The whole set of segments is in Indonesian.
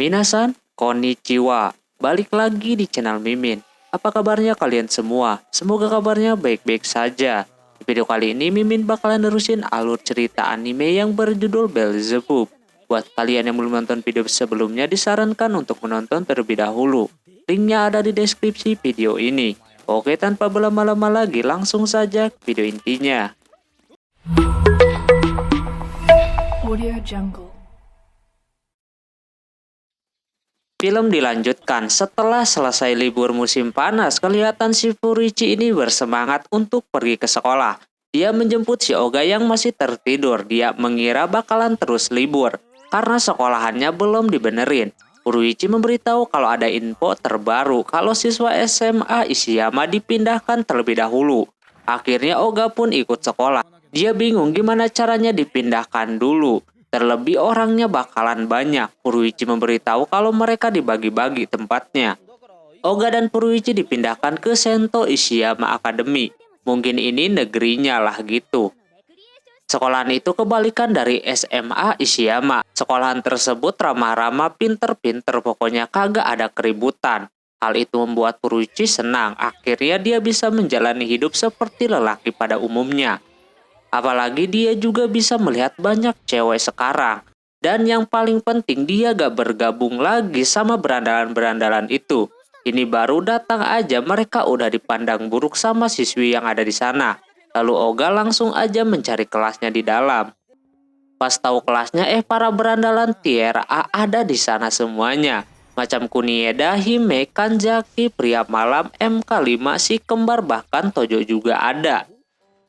Minasan, konnichiwa. Balik lagi di channel Mimin. Apa kabarnya kalian semua? Semoga kabarnya baik-baik saja. Di video kali ini Mimin bakalan nerusin alur cerita anime yang berjudul Beelzebub. Buat kalian yang belum nonton video sebelumnya, disarankan untuk menonton terlebih dahulu. Linknya ada di deskripsi video ini. Oke, tanpa berlama-lama lagi, langsung saja ke video intinya. Audio Jungle. Film dilanjutkan setelah selesai libur musim panas. Kelihatan si Furuichi ini bersemangat untuk pergi ke sekolah. Dia menjemput si Oga yang masih tertidur. Dia mengira bakalan terus libur karena sekolahannya belum dibenerin. Furuichi memberitahu kalau ada info terbaru kalau siswa SMA Ishiyama dipindahkan terlebih dahulu. Akhirnya Oga pun ikut sekolah. Dia bingung gimana caranya dipindahkan dulu. Terlebih orangnya bakalan banyak. Furuichi memberitahu kalau mereka dibagi-bagi tempatnya. Oga dan Furuichi dipindahkan ke Sento Ishiyama Academy. Mungkin ini negerinya lah gitu. Sekolahan itu kebalikan dari SMA Ishiyama. Sekolahan tersebut ramah-ramah, pinter-pinter, pokoknya kagak ada keributan. Hal itu membuat Furuichi senang. Akhirnya dia bisa menjalani hidup seperti lelaki pada umumnya. Apalagi dia juga bisa melihat banyak cewek sekarang. Dan yang paling penting, dia gak bergabung lagi sama berandalan-berandalan itu. Ini baru datang aja mereka udah dipandang buruk sama siswi yang ada di sana. Lalu Oga langsung aja mencari kelasnya di dalam. Pas tahu kelasnya, para berandalan tier A ada di sana semuanya. Macam Kunieda, Hime, Kanjaki, Pria Malam, MK5, si kembar, bahkan Tojo juga ada.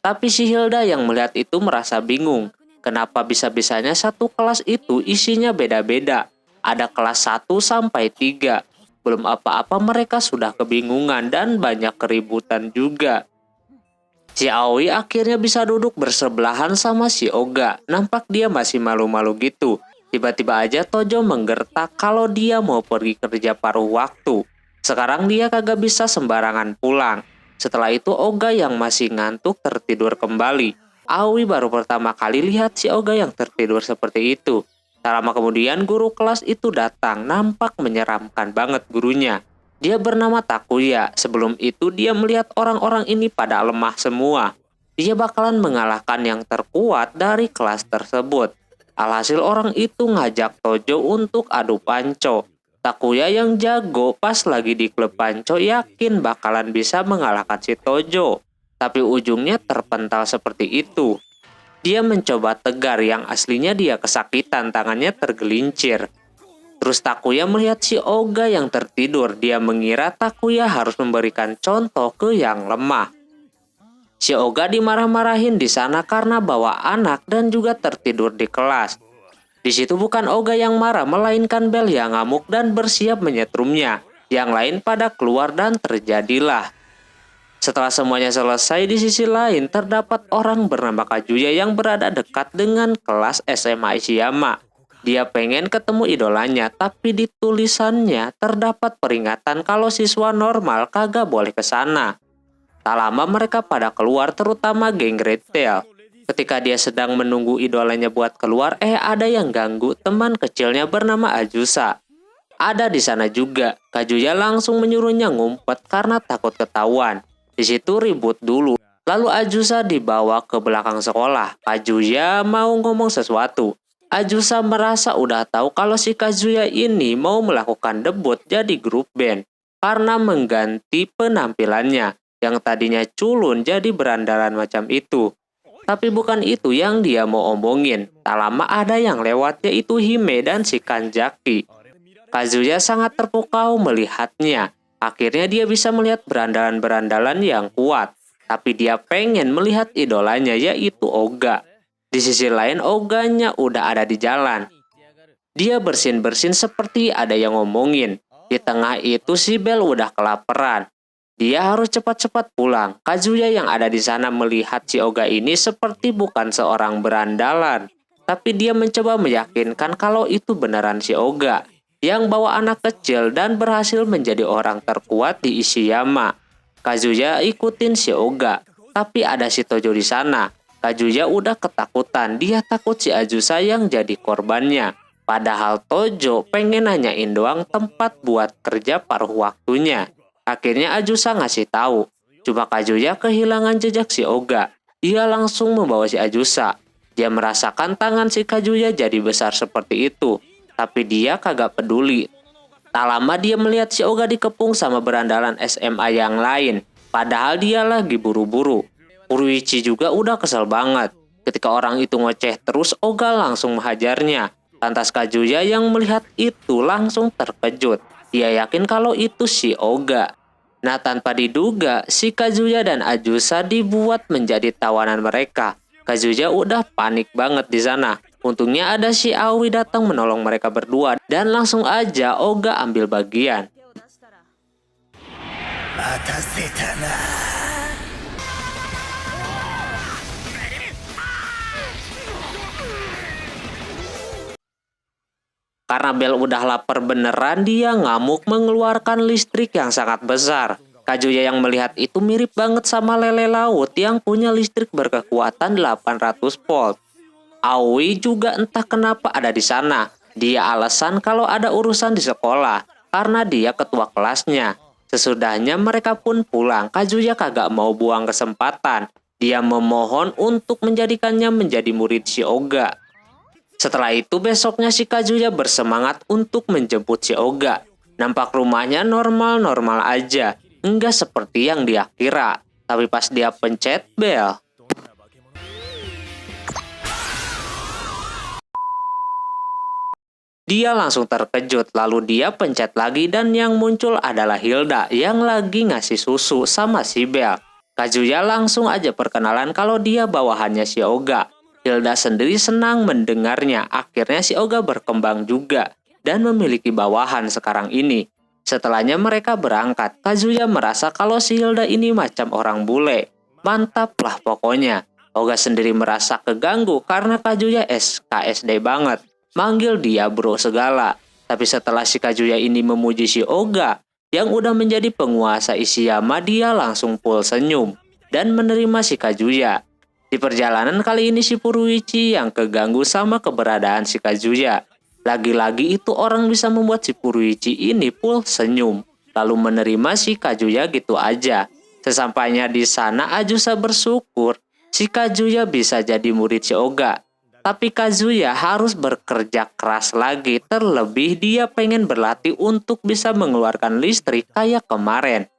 Tapi si Hilda yang melihat itu merasa bingung. Kenapa bisa-bisanya satu kelas itu isinya beda-beda? Ada kelas 1 sampai 3. Belum apa-apa mereka sudah kebingungan dan banyak keributan juga. Si Aoi akhirnya bisa duduk bersebelahan sama si Oga. Nampak dia masih malu-malu gitu. Tiba-tiba aja Tojo menggertak kalau dia mau pergi kerja paruh waktu. Sekarang dia kagak bisa sembarangan pulang. Setelah itu Oga yang masih ngantuk tertidur kembali. Aoi baru pertama kali lihat si Oga yang tertidur seperti itu. Tak lama kemudian guru kelas itu datang. Nampak menyeramkan banget gurunya. Dia bernama Takuya. Sebelum itu dia melihat orang-orang ini pada lemah semua. Dia bakalan mengalahkan yang terkuat dari kelas tersebut. Alhasil orang itu ngajak Tojo untuk adu panco. Takuya yang jago pas lagi di klub panco yakin bakalan bisa mengalahkan si Tojo. Tapi ujungnya terpental seperti itu. Dia mencoba tegar, yang aslinya dia kesakitan, tangannya tergelincir. Terus Takuya melihat si Oga yang tertidur. Dia mengira Takuya harus memberikan contoh ke yang lemah. Si Oga dimarah-marahin di sana karena bawa anak dan juga tertidur di kelas. Di situ bukan Oga yang marah, melainkan Bel yang ngamuk dan bersiap menyetrumnya. Yang lain pada keluar dan terjadilah. Setelah semuanya selesai, di sisi lain terdapat orang bernama Kazuya yang berada dekat dengan kelas SMA Ishiyama. Dia pengen ketemu idolanya, tapi di tulisannya terdapat peringatan kalau siswa normal kagak boleh ke sana. Tak lama mereka pada keluar, terutama geng Red Tail. Ketika dia sedang menunggu idolanya buat keluar, ada yang ganggu teman kecilnya bernama Azusa. Ada di sana juga. Kazuya langsung menyuruhnya ngumpet karena takut ketahuan. Di situ ribut dulu. Lalu Azusa dibawa ke belakang sekolah. Kazuya mau ngomong sesuatu. Azusa merasa udah tahu kalau si Kazuya ini mau melakukan debut jadi grup band karena mengganti penampilannya yang tadinya culun jadi berandalan macam itu. Tapi bukan itu yang dia mau omongin. Tak lama ada yang lewat, yaitu Hime dan si Kanjaki. Kazuya sangat terpukau melihatnya. Akhirnya dia bisa melihat berandalan-berandalan yang kuat. Tapi dia pengen melihat idolanya, yaitu Oga. Di sisi lain Oganya udah ada di jalan. Dia bersin-bersin seperti ada yang ngomongin. Di tengah itu si Bel udah kelaparan. Dia harus cepat-cepat pulang. Kazuya yang ada di sana melihat si Oga ini seperti bukan seorang berandalan. Tapi dia mencoba meyakinkan kalau itu beneran si Oga yang bawa anak kecil dan berhasil menjadi orang terkuat di Ishiyama. Kazuya ikutin si Oga. Tapi ada si Tojo di sana. Kazuya udah ketakutan. Dia takut si Azusa yang jadi korbannya. Padahal Tojo pengen nanyain doang tempat buat kerja paruh waktunya. Akhirnya Ajusa ngasih tahu. Cuma Kazuya kehilangan jejak si Oga. Dia langsung membawa si Ajusa. Dia merasakan tangan si Kazuya jadi besar seperti itu. Tapi dia kagak peduli. Tak lama dia melihat si Oga dikepung sama berandalan SMA yang lain. Padahal dia lagi buru-buru. Furuichi juga udah kesel banget. Ketika orang itu ngoceh terus, Oga langsung menghajarnya. Lantas Kazuya yang melihat itu langsung terkejut. Dia yakin kalau itu si Oga. Nah, tanpa diduga, si Kazuya dan Ajusa dibuat menjadi tawanan mereka. Kazuya udah panik banget di sana. Untungnya ada si Aoi datang menolong mereka berdua dan langsung aja Oga ambil bagian. Karena Bel udah lapar beneran, dia ngamuk mengeluarkan listrik yang sangat besar. Kazuya yang melihat itu mirip banget sama lele laut yang punya listrik berkekuatan 800 volt. Aoi juga entah kenapa ada di sana. Dia alasan kalau ada urusan di sekolah karena dia ketua kelasnya. Sesudahnya mereka pun pulang. Kazuya kagak mau buang kesempatan. Dia memohon untuk menjadikannya menjadi murid si Oga. Setelah itu besoknya si Kazuya bersemangat untuk menjemput si Oga. Nampak rumahnya normal-normal aja. Enggak seperti yang dia kira. Tapi pas dia pencet bel, dia langsung terkejut. Lalu dia pencet lagi dan yang muncul adalah Hilda yang lagi ngasih susu sama si Bel. Kazuya langsung aja perkenalan kalau dia bawahannya si Oga. Hilda sendiri senang mendengarnya. Akhirnya si Oga berkembang juga dan memiliki bawahan sekarang ini. Setelahnya mereka berangkat. Kazuya merasa kalau si Hilda ini macam orang bule. Mantap lah pokoknya. Oga sendiri merasa keganggu karena Kazuya SKSD banget. Manggil dia bro segala. Tapi setelah si Kazuya ini memuji si Oga yang udah menjadi penguasa Ishiyama, dia langsung full senyum dan menerima si Kazuya. Di perjalanan kali ini si Furuichi yang keganggu sama keberadaan si Kazuya. Lagi-lagi itu orang bisa membuat si Furuichi ini full senyum. Lalu menerima si Kazuya gitu aja. Sesampainya di sana Ajusa bersyukur si Kazuya bisa jadi murid si Oga. Tapi Kazuya harus bekerja keras lagi. Terlebih dia pengen berlatih untuk bisa mengeluarkan listrik kayak kemarin.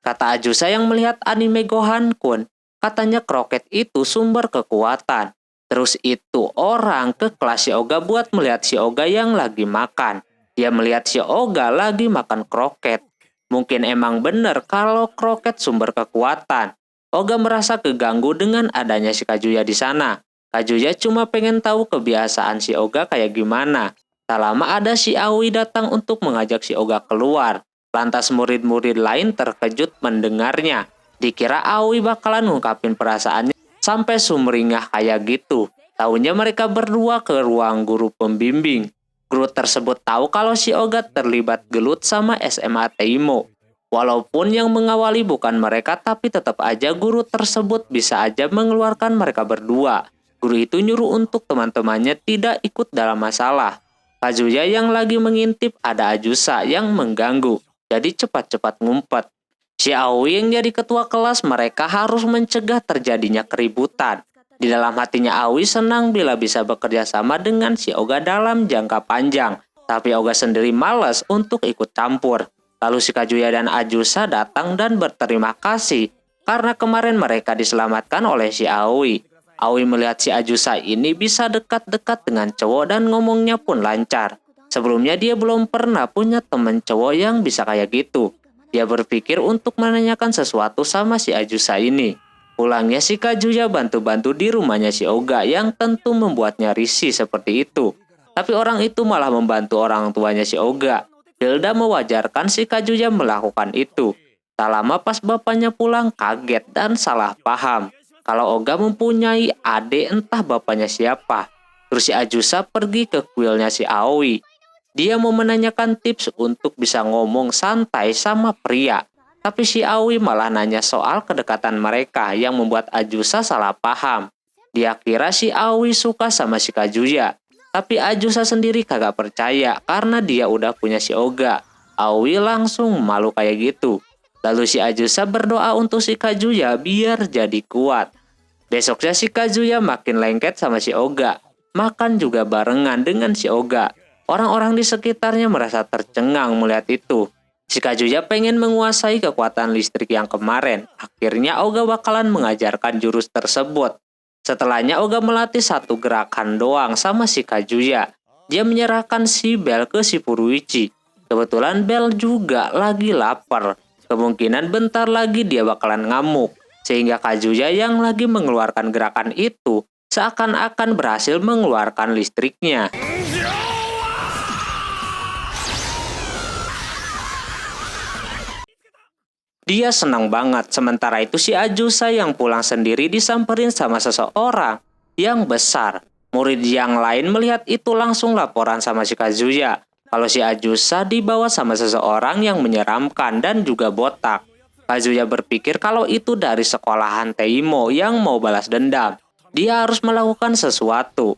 Kata Ajusa yang melihat anime Gohan-kun. Katanya kroket itu sumber kekuatan. Terus itu orang ke kelas si Oga buat melihat si Oga yang lagi makan. Dia melihat si Oga lagi makan kroket. Mungkin emang bener kalau kroket sumber kekuatan. Oga merasa keganggu dengan adanya si Kazuya di sana. Kazuya cuma pengen tahu kebiasaan si Oga kayak gimana. Tak lama ada si Aoi datang untuk mengajak si Oga keluar. Lantas murid-murid lain terkejut mendengarnya. Dikira Aoi bakalan ngungkapin perasaannya sampai sumringah kayak gitu. Taunya mereka berdua ke ruang guru pembimbing. Guru tersebut tahu kalau si Oga terlibat gelut sama SMA Teimo. Walaupun yang mengawali bukan mereka, tapi tetap aja guru tersebut bisa aja mengeluarkan mereka berdua. Guru itu nyuruh untuk teman-temannya tidak ikut dalam masalah. Kazuya yang lagi mengintip ada Ajusa yang mengganggu. Jadi cepat-cepat ngumpet. Si Aoi yang jadi ketua kelas mereka harus mencegah terjadinya keributan. Di dalam hatinya Aoi senang bila bisa bekerja sama dengan si Oga dalam jangka panjang. Tapi Oga sendiri malas untuk ikut campur. Lalu si Kazuya dan Ajusa datang dan berterima kasih karena kemarin mereka diselamatkan oleh si Aoi. Aoi melihat si Ajusa ini bisa dekat-dekat dengan cowok dan ngomongnya pun lancar. Sebelumnya dia belum pernah punya temen cowok yang bisa kayak gitu. Dia berpikir untuk menanyakan sesuatu sama si Ajusa ini. Pulangnya si Kazuya bantu-bantu di rumahnya si Oga yang tentu membuatnya risih seperti itu. Tapi orang itu malah membantu orang tuanya si Oga. Hilda mewajarkan si Kazuya melakukan itu. Tak lama pas bapaknya pulang kaget dan salah paham. Kalau Oga mempunyai adik entah bapaknya siapa. Terus si Ajusa pergi ke kuilnya si Aoi. Dia mau menanyakan tips untuk bisa ngomong santai sama pria. Tapi si Aoi malah nanya soal kedekatan mereka yang membuat Ajusa salah paham. Dia kira si Aoi suka sama si Kazuya. Tapi Ajusa sendiri kagak percaya karena dia udah punya si Oga. Aoi langsung malu kayak gitu. Lalu si Ajusa berdoa untuk si Kazuya biar jadi kuat. Besoknya si Kazuya makin lengket sama si Oga. Makan juga barengan dengan si Oga. Orang-orang di sekitarnya merasa tercengang melihat itu. Si Kazuya pengen menguasai kekuatan listrik yang kemarin. Akhirnya Oga bakalan mengajarkan jurus tersebut. Setelahnya Oga melatih satu gerakan doang sama si Kazuya. Dia menyerahkan si Bell ke si Furuichi. Kebetulan Bell juga lagi lapar. Kemungkinan bentar lagi dia bakalan ngamuk. Sehingga Kazuya yang lagi mengeluarkan gerakan itu seakan-akan berhasil mengeluarkan listriknya. Dia senang banget, sementara itu si Ajusa yang pulang sendiri disamperin sama seseorang yang besar. Murid yang lain melihat itu langsung laporan sama si Kazuya. Kalau si Ajusa dibawa sama seseorang yang menyeramkan dan juga botak. Kazuya berpikir kalau itu dari sekolahan Teimo yang mau balas dendam. Dia harus melakukan sesuatu.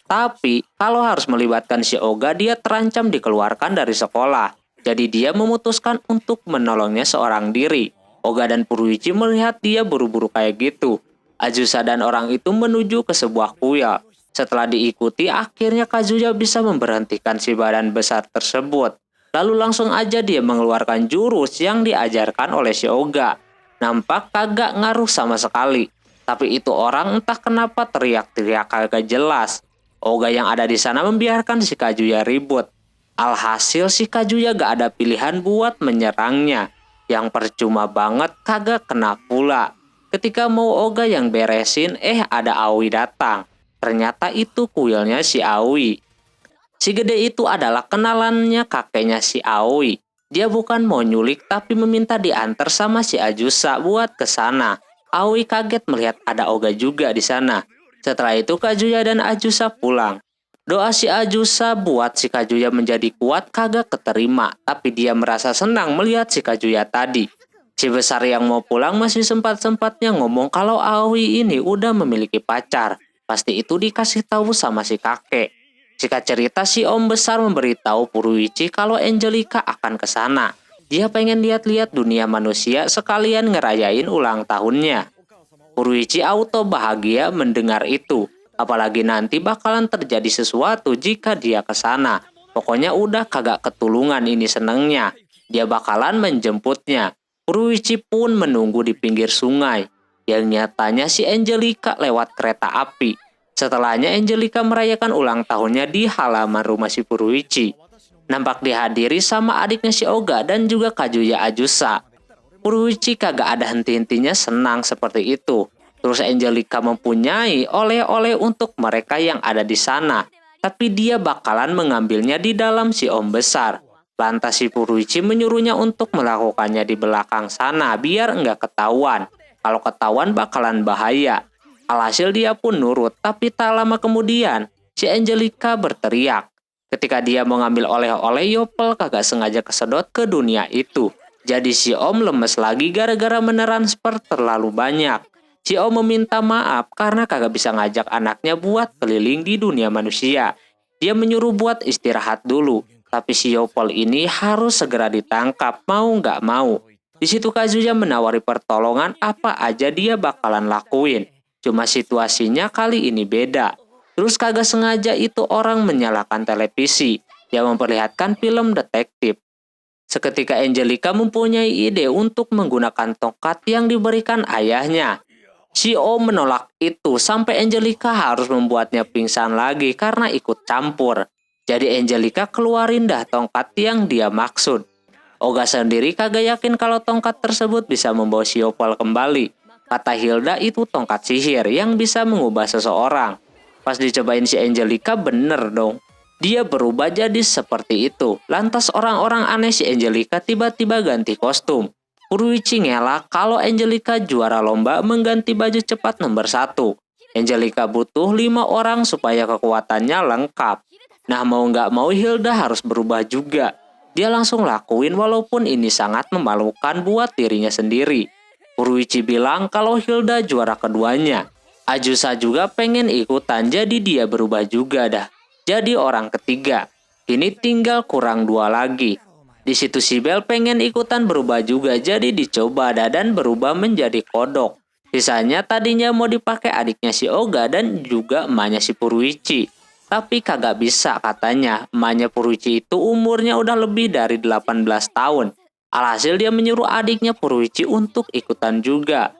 Tapi kalau harus melibatkan si Oga, dia terancam dikeluarkan dari sekolah. Jadi dia memutuskan untuk menolongnya seorang diri. Oga dan Furuichi melihat dia buru-buru kayak gitu. Ajusa dan orang itu menuju ke sebuah kuil. Setelah diikuti, akhirnya Kazuya bisa memberhentikan si badan besar tersebut. Lalu langsung aja dia mengeluarkan jurus yang diajarkan oleh si Oga. Nampak kagak ngaruh sama sekali. Tapi itu orang entah kenapa teriak-teriak kagak jelas. Oga yang ada di sana membiarkan si Kazuya ribut. Alhasil si Kazuya gak ada pilihan buat menyerangnya. Yang percuma banget kagak kena pula. Ketika mau Oga yang beresin, ada Aoi datang. Ternyata itu kuilnya si Aoi. Si gede itu adalah kenalannya kakeknya si Aoi. Dia bukan mau nyulik tapi meminta diantar sama si Ajusa buat ke sana. Aoi kaget melihat ada Oga juga di sana. Setelah itu Kazuya dan Ajusa pulang. Doa si Ajusa buat si Kazuya menjadi kuat kagak keterima, tapi dia merasa senang melihat si Kazuya tadi. Si besar yang mau pulang masih sempat-sempatnya ngomong kalau Aoi ini udah memiliki pacar. Pasti itu dikasih tahu sama si kakek. Singkat cerita, si om besar memberitahu Furuichi kalau Angelica akan ke sana. Dia pengen lihat-lihat dunia manusia sekalian ngerayain ulang tahunnya. Furuichi auto bahagia mendengar itu. Apalagi nanti bakalan terjadi sesuatu jika dia ke sana. Pokoknya udah kagak ketulungan ini senengnya. Dia bakalan menjemputnya. Furuichi pun menunggu di pinggir sungai. Yang nyatanya si Angelica lewat kereta api. Setelahnya Angelica merayakan ulang tahunnya di halaman rumah si Furuichi. Nampak dihadiri sama adiknya si Oga dan juga Kazuya Ajusa. Furuichi kagak ada henti-hentinya senang seperti itu. Terus Angelica mempunyai oleh-oleh untuk mereka yang ada di sana. Tapi dia bakalan mengambilnya di dalam si om besar. Lantas si Furuichi menyuruhnya untuk melakukannya di belakang sana biar enggak ketahuan. Kalau ketahuan bakalan bahaya. Alhasil dia pun nurut, tapi tak lama kemudian si Angelica berteriak. Ketika dia mau ngambil oleh-oleh, Yopel kagak sengaja kesedot ke dunia itu. Jadi si om lemes lagi gara-gara menetransfer terlalu banyak. Si om meminta maaf karena kagak bisa ngajak anaknya buat keliling di dunia manusia. Dia menyuruh buat istirahat dulu. Tapi si Yopel ini harus segera ditangkap, mau nggak mau. Di situ Kazuya menawari pertolongan apa aja dia bakalan lakuin. Cuma situasinya kali ini beda. Terus kagak sengaja itu orang menyalakan televisi yang memperlihatkan film detektif. Seketika Angelica mempunyai ide untuk menggunakan tongkat yang diberikan ayahnya. Si om menolak itu sampai Angelica harus membuatnya pingsan lagi karena ikut campur. Jadi Angelica keluarin dah tongkat yang dia maksud. Oga sendiri kagak yakin kalau tongkat tersebut bisa membawa si Yopel kembali. Kata Hilda itu tongkat sihir yang bisa mengubah seseorang. Pas dicobain si Angelica bener dong. Dia berubah jadi seperti itu. Lantas orang-orang aneh si Angelica tiba-tiba ganti kostum. Furuichi ngelak kalau Angelica juara lomba mengganti baju cepat nomor 1. Angelica butuh 5 orang supaya kekuatannya lengkap. Nah mau nggak mau Hilda harus berubah juga. Dia langsung lakuin walaupun ini sangat memalukan buat dirinya sendiri. Furuichi bilang kalau Hilda juara keduanya. Ajusa juga pengen ikutan jadi dia berubah juga dah. jadi orang ketiga. Kini tinggal kurang 2 lagi. Di situ si Bell pengen ikutan berubah juga, jadi dicoba dan berubah menjadi kodok. Sisanya tadinya mau dipakai adiknya si Oga dan juga emaknya si Puruichi. Tapi kagak bisa katanya, emaknya Puruichi itu umurnya udah lebih dari 18 tahun. Alhasil dia menyuruh adiknya Puruichi untuk ikutan juga.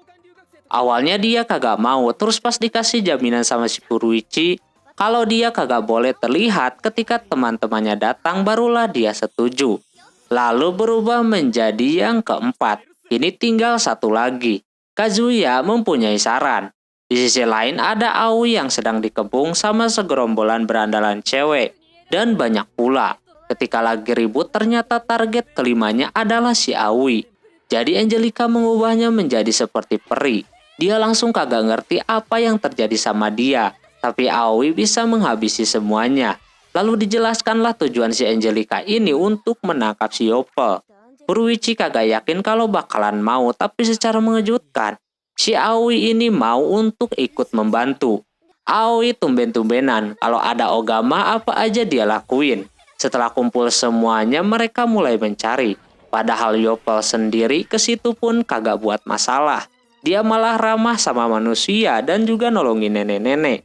Awalnya dia kagak mau, terus pas dikasih jaminan sama si Puruichi, kalau dia kagak boleh terlihat ketika teman-temannya datang barulah dia setuju. Lalu berubah menjadi yang keempat. Kini tinggal satu lagi. Kazuya mempunyai saran. Di sisi lain ada Aoi yang sedang dikepung sama segerombolan berandalan cewek. Dan banyak pula. Ketika lagi ribut ternyata target kelimanya adalah si Aoi. Jadi Angelica mengubahnya menjadi seperti peri. Dia langsung kagak ngerti apa yang terjadi sama dia. Tapi Aoi bisa menghabisi semuanya. Lalu dijelaskanlah tujuan si Angelica ini untuk menangkap si Yoppel. Puruichi kagak yakin kalau bakalan mau, tapi secara mengejutkan, si Aoi ini mau untuk ikut membantu. Aoi tumben-tumbenan, kalau ada Ogama apa aja dia lakuin. Setelah kumpul semuanya, mereka mulai mencari. Padahal Yoppel sendiri ke situ pun kagak buat masalah. Dia malah ramah sama manusia dan juga nolongin nenek-nenek.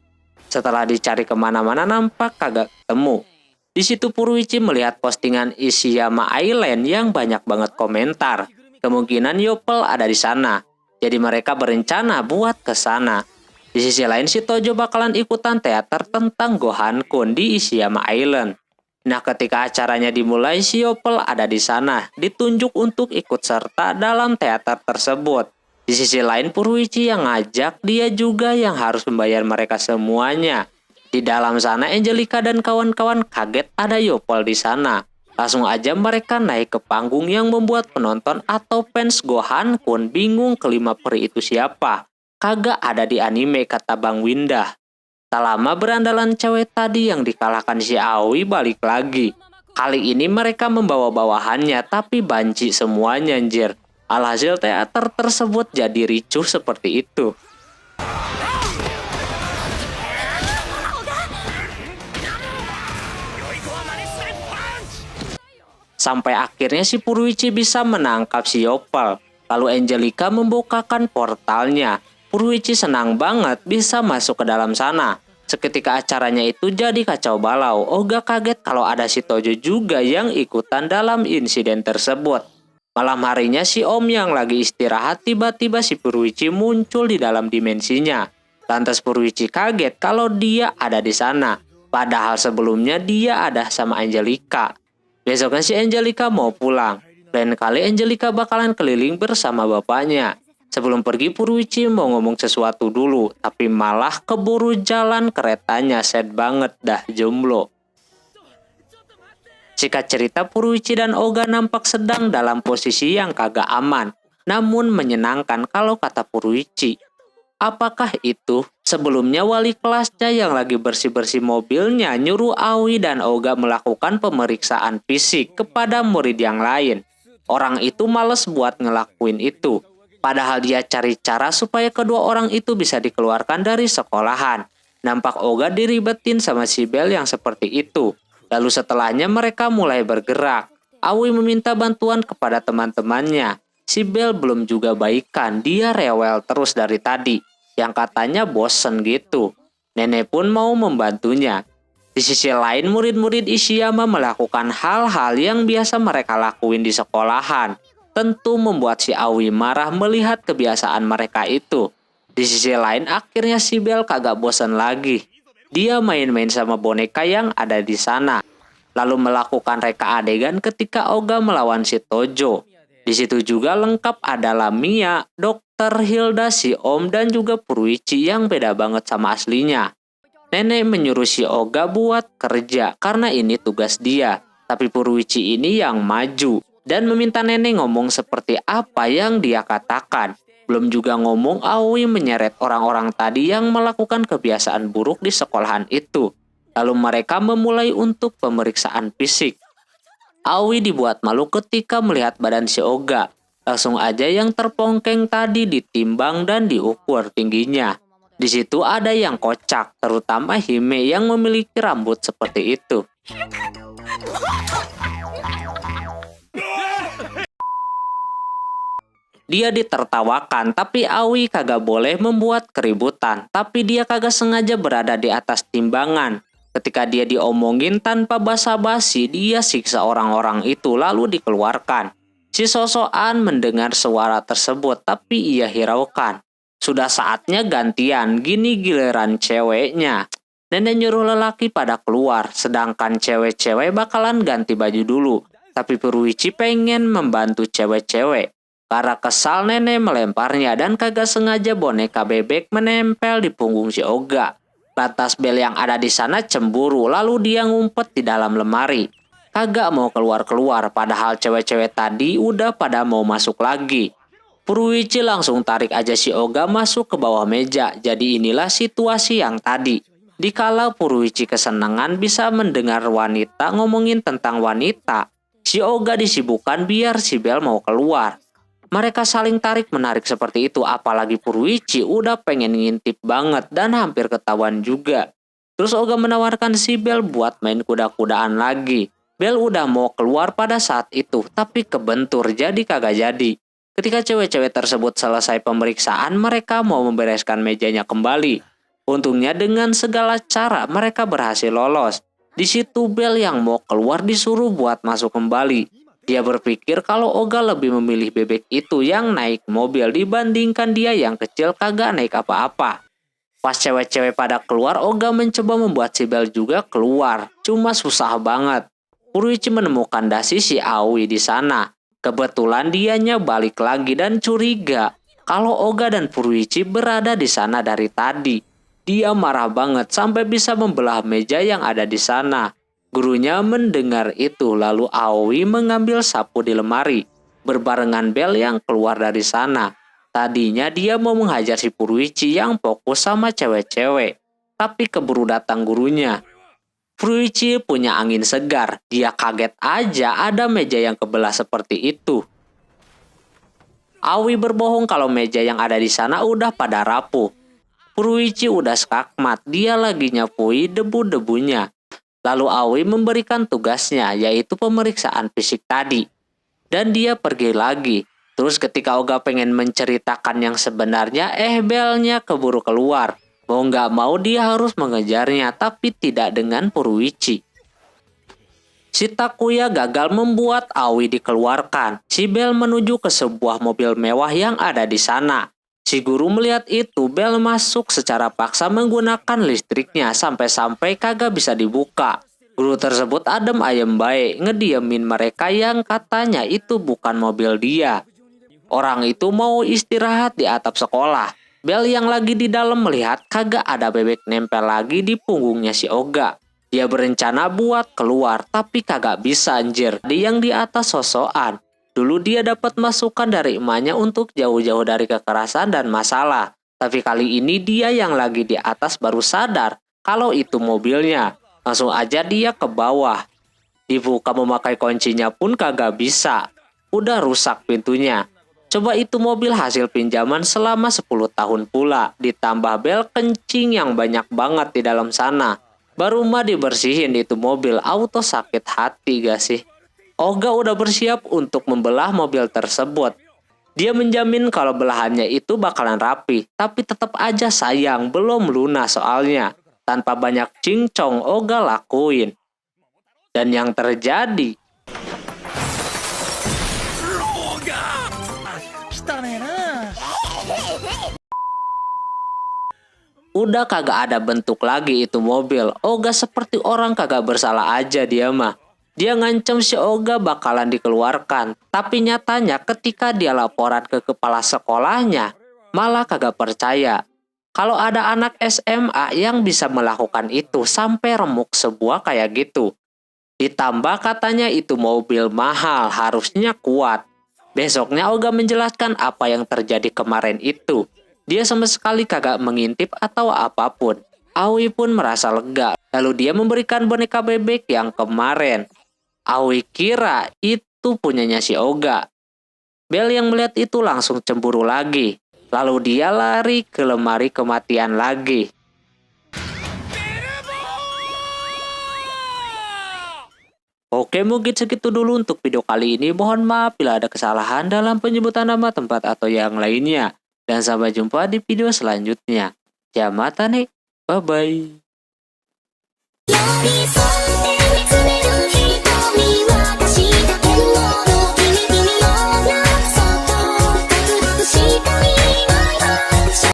Setelah dicari kemana-mana nampak kagak ketemu. Di situ Puruichi melihat postingan Ishiyama Island yang banyak banget komentar. Kemungkinan Yoppel ada di sana. Jadi mereka berencana buat ke sana. Di sisi lain si Tojo bakalan ikutan teater tentang Gohan-kun di Ishiyama Island. Nah, ketika acaranya dimulai si Yoppel ada di sana, ditunjuk untuk ikut serta dalam teater tersebut. Di sisi lain Puruichi yang ngajak, dia juga yang harus membayar mereka semuanya. Di dalam sana Angelica dan kawan-kawan kaget ada Yoppel di sana. Langsung aja mereka naik ke panggung yang membuat penonton atau fans Gohan-kun bingung kelima peri itu siapa. Kagak ada di anime, kata Bang Windah. Tak lama berandalan cewek tadi yang dikalahkan si Aoi balik lagi. Kali ini mereka membawa bawahannya tapi banci semuanya anjir. Alhasil teater tersebut jadi ricuh seperti itu. Sampai akhirnya si Puruichi bisa menangkap si Yoppel. Lalu Angelica membukakan portalnya. Puruichi senang banget bisa masuk ke dalam sana. Seketika acaranya itu jadi kacau balau. Oga kaget kalau ada si Tojo juga yang ikutan dalam insiden tersebut. Malam harinya si Om yang lagi istirahat tiba-tiba si Puruichi muncul di dalam dimensinya. Lantas Puruichi kaget kalau dia ada di sana. Padahal sebelumnya dia ada sama Angelica. Besoknya si Angelica mau pulang. Lain kali Angelica bakalan keliling bersama bapaknya. Sebelum pergi Puruichi mau ngomong sesuatu dulu. Tapi malah keburu jalan keretanya, sad banget dah jomblo. Singkat cerita Puruichi dan Oga nampak sedang dalam posisi yang kagak aman. Namun menyenangkan kalau kata Puruichi. Apakah itu? Sebelumnya wali kelasnya yang lagi bersih-bersih mobilnya nyuruh Aoi dan Oga melakukan pemeriksaan fisik kepada murid yang lain. Orang itu males buat ngelakuin itu. Padahal dia cari cara supaya kedua orang itu bisa dikeluarkan dari sekolahan. Nampak Oga diribetin sama si Bell yang seperti itu. Lalu setelahnya mereka mulai bergerak. Aoi meminta bantuan kepada teman-temannya. Si Bell belum juga baikan, dia rewel terus dari tadi. Yang katanya bosen gitu. Nenek pun mau membantunya. Di sisi lain murid-murid Ishiyama melakukan hal-hal yang biasa mereka lakuin di sekolahan. Tentu membuat si Aoi marah melihat kebiasaan mereka itu. Di sisi lain akhirnya si Bell kagak bosan lagi. Dia main-main sama boneka yang ada di sana. Lalu melakukan reka adegan ketika Oga melawan si Tojo. Di situ juga lengkap ada Lamia, Dr. Hilda, si Om, dan juga Puruichi yang beda banget sama aslinya. Nenek menyuruh si Oga buat kerja karena ini tugas dia. Tapi Puruichi ini yang maju dan meminta nenek ngomong seperti apa yang dia katakan. Belum juga ngomong Aoi menyeret orang-orang tadi yang melakukan kebiasaan buruk di sekolahan itu. Lalu mereka memulai untuk pemeriksaan fisik. Aoi dibuat malu ketika melihat badan si Oga. Langsung aja yang terpongkeng tadi ditimbang dan diukur tingginya. Di situ ada yang kocak, terutama Hime yang memiliki rambut seperti itu. Dia ditertawakan, tapi Aoi kagak boleh membuat keributan. Tapi dia kagak sengaja berada di atas timbangan. Ketika dia diomongin tanpa basa-basi, dia siksa orang-orang itu lalu dikeluarkan. Si sosokan mendengar suara tersebut, tapi ia hiraukan. Sudah saatnya gantian, gini giliran ceweknya. Nenek nyuruh lelaki pada keluar, sedangkan cewek-cewek bakalan ganti baju dulu. Tapi Furuichi pengen membantu cewek-cewek. Karena kesal nenek melemparnya dan kagak sengaja boneka bebek menempel di punggung si Oga. Lantas Bel yang ada di sana cemburu lalu dia ngumpet di dalam lemari. Kagak mau keluar-keluar padahal cewek-cewek tadi udah pada mau masuk lagi. Furuichi langsung tarik aja si Oga masuk ke bawah meja. Jadi inilah situasi yang tadi. Dikala Furuichi kesenangan bisa mendengar wanita ngomongin tentang wanita, si Oga disibukkan biar si Bel mau keluar. Mereka saling tarik-menarik seperti itu, apalagi Furuichi udah pengen ngintip banget dan hampir ketahuan juga. Terus Oga menawarkan si Bel buat main kuda-kudaan lagi. Bel udah mau keluar pada saat itu, tapi kebentur jadi kagak jadi. Ketika cewek-cewek tersebut selesai pemeriksaan, mereka mau membereskan mejanya kembali. Untungnya dengan segala cara mereka berhasil lolos. Di situ Bel yang mau keluar disuruh buat masuk kembali. Dia berpikir kalau Oga lebih memilih bebek itu yang naik mobil dibandingkan dia yang kecil kagak naik apa-apa. Pas cewek-cewek pada keluar, Oga mencoba membuat si Bel juga keluar. Cuma susah banget. Furuichi menemukan dasi si Aoi di sana. Kebetulan dianya balik lagi dan curiga kalau Oga dan Furuichi berada di sana dari tadi. Dia marah banget sampai bisa membelah meja yang ada di sana. Gurunya mendengar itu lalu Aoi mengambil sapu di lemari. Berbarengan Bel yang keluar dari sana. Tadinya dia mau menghajar si Furuichi yang fokus sama cewek-cewek. Tapi keburu datang gurunya. Furuichi punya angin segar. Dia kaget aja ada meja yang kebelah seperti itu. Aoi berbohong kalau meja yang ada di sana udah pada rapuh. Furuichi udah skakmat. Dia lagi nyapui debu-debunya. Lalu Aoi memberikan tugasnya, yaitu pemeriksaan fisik tadi. Dan dia pergi lagi. Terus ketika Oga pengen menceritakan yang sebenarnya, Belnya keburu keluar. Mau nggak mau dia harus mengejarnya, tapi tidak dengan Furuichi. Si Takuya gagal membuat Aoi dikeluarkan. Si Bel menuju ke sebuah mobil mewah yang ada di sana. Si guru melihat itu, Bel masuk secara paksa menggunakan listriknya sampai-sampai kagak bisa dibuka. Guru tersebut adem ayem baik, ngediemin mereka yang katanya itu bukan mobil dia. Orang itu mau istirahat di atap sekolah. Bel yang lagi di dalam melihat kagak ada bebek nempel lagi di punggungnya si Oga. Dia berencana buat keluar, tapi kagak bisa anjir. Dia yang di atas sosokan. Dulu dia dapat masukan dari emaknya untuk jauh-jauh dari kekerasan dan masalah. Tapi kali ini dia yang lagi di atas baru sadar kalau itu mobilnya. Langsung aja dia ke bawah. Dibuka memakai kuncinya pun kagak bisa. Udah rusak pintunya. Coba itu mobil hasil pinjaman selama 10 tahun pula. Ditambah bel kencing yang banyak banget di dalam sana. Baru mah dibersihin itu mobil, auto sakit hati gak sih? Oga udah bersiap untuk membelah mobil tersebut. Dia menjamin kalau belahannya itu bakalan rapi, tapi tetap aja sayang, belum lunas soalnya. Tanpa banyak cincong, Oga lakuin. Dan yang terjadi, udah kagak ada bentuk lagi itu mobil. Oga seperti orang kagak bersalah aja dia mah. Dia ngancam si Oga bakalan dikeluarkan. Tapi nyatanya ketika dia laporan ke kepala sekolahnya, malah kagak percaya. Kalau ada anak SMA yang bisa melakukan itu sampai remuk sebuah kayak gitu. Ditambah katanya itu mobil mahal, harusnya kuat. Besoknya Oga menjelaskan apa yang terjadi kemarin itu. Dia sama sekali kagak mengintip atau apapun. Aoi pun merasa lega. Lalu dia memberikan boneka bebek yang kemarin. Aoi kira itu punyanya si Oga. Bel yang melihat itu langsung cemburu lagi. Lalu dia lari ke lemari kematian lagi. Oke, mungkin segitu dulu untuk video kali ini. Mohon maaf bila ada kesalahan dalam penyebutan nama tempat atau yang lainnya. Dan sampai jumpa di video selanjutnya. Jamatane, bye-bye.